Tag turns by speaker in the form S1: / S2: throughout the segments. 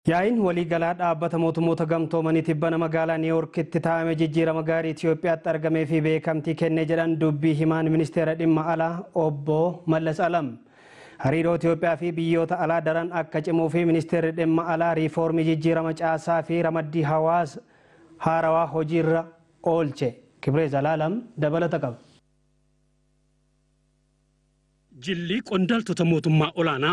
S1: Yaa'iin waliigalaa dhaabbata mootummoota gamtoomanii tibbana magaalaa New Yorkitti taa'ame jijjiirama gaarii Itiyoophiyaatti argamee fi beekamtii kenne jedhan dubbii himaan ministeera dhimma alaa obbo Mallas Alam. Hariiroo Itiyoophiyaa fi biyyoota alaa daran akka cimuu fi ministeerri dhimma alaa riifoormii jijjiirama caasaa fi ramaddii hawaasa haarawaa hojiirra oolche. Kibree Zalaalam dabalata qaba.
S2: Jilli qondaaltota mootummaa olaanaa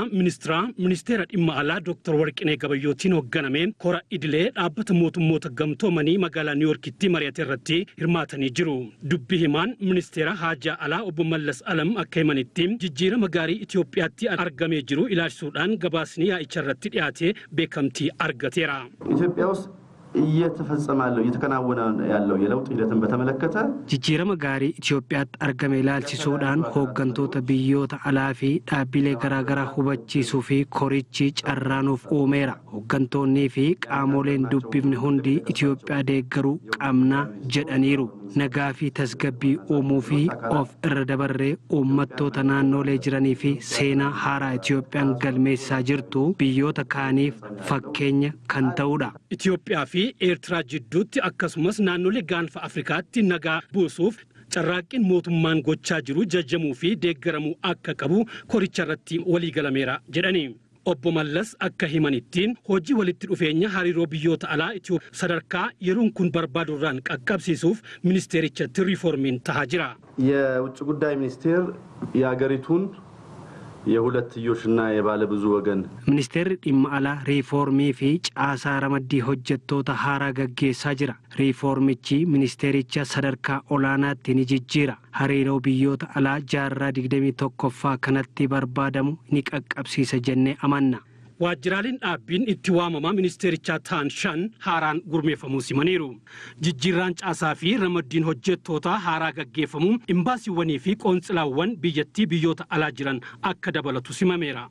S2: ministeera dhimma alaa Dr. Warqinee Gabayyootiin hoogganameen kora idilee dhaabbata mootummoota gamtoomanii magaalaa New Yorkitti mari'ate irratti hirmaatanii jiru. Dubbii himaan ministeera haajaa alaa obbo Mallas Alam akka himanitti jijjiirama gaarii Itiyoophiyaatti argamee jiru ilaalchisuudhaan gabaasni yaa'icha irratti dhiyaatee beekamtii argateera.
S3: እየተፈጸማለው እየተከናወነ ያለው የለውጥ ሂደትን በተመለከተ
S1: ጅጅረመ ጋሪ ኢትዮጵያት አርገሜ ላልሲሱዳን ሆገንቶተ ቢዮታ አላፊ ዳቢሌ ገራገራ ሁበቺሱ ፊ ኮሪቺ ጨራኑፍ ኡሜራ ሆገንቶኒ ፊ ቃሞሌን ዱቢብን ሁንዲ ኢትዮጵያ ደገሩ ቃምና ጀደኒሩ ነጋፊ ተስገቢ ኡሙ ፊ ኦፍ እረደበሬ ኡመቶተ ናኖሌ ጅረኒ ፊ ሴና ሃራ ኢትዮጵያን ገልሜሳ ጅርቱ ቢዮታ ካኒፍ ፈኬኛ ከንተውዳ
S2: ኢትዮጵያ ፊ ኤርትራ ጅዱት አከሱመስ ናኖሌ ጋንፋ አፍሪካቲ ነጋ ቡሱፍ ጨራቂን ሞቱማን ጎቻ ጅሩ ጀጀሙ ፊ ደገረሙ አከቀቡ ኮሪቻረቲ ወሊ ገለሜራ ጀደኒ obbo Mallas akka himanittiin hojii walitti dhufeenya hariiroo biyyoota alaa Itiyoophiyaa sadarkaa yeroon kun barbaadurraan qaqqabsiisuuf ministeerichatti riiformiin tahaa jira.
S3: የውጭ ጉዳይ ሚኒስቴር የሀገሪቱን የሁለትዮሽና የባለ ብዙ ወገን
S1: ሚኒስቴር dhimma alaa riiformii fi caasaa ramaddii hojjettoota haaraa gaggeessaa jira. Riiformichi ministeericha sadarkaa olaanaatti ni jijjiira. Hariiroo biyyoota alaa jaarraa 21ffaa kanatti barbaadamu ni qaqqabsiisa jennee amanna.
S2: Waajjiraaleen dhaabbiin itti waamamaa ministeerichaa ta'an 5 haaraan gurmeeffamuu simaniiru. Jijjiirraan caasaa fi ramaddiin hojjettoota haaraa gaggeeffamu imbaasiiwwanii fi qoonsilaawwan biyyattii biyyoota alaa jiran akka dabalatu simameera.